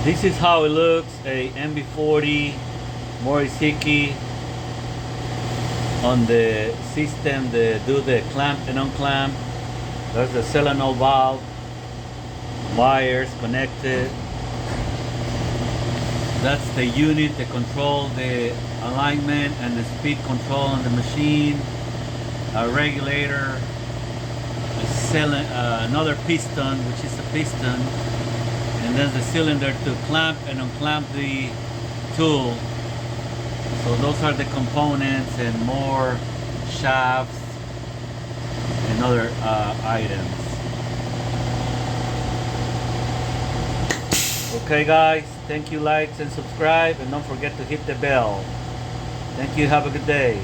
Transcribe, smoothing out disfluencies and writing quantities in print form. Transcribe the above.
This is how it looks, a MB40 Morris Hickey on the system that do the clamp and unclamp. There's a solenoid valve, wires connected. That's the unit that control the alignment and the speed control on the machine. A regulator, another piston, which is a piston, and then the cylinder to clamp and unclamp the tool. So those are the components and more shafts and other items. Okay guys, thank you, likes and subscribe, and don't forget to hit the bell. Thank you, have a good day.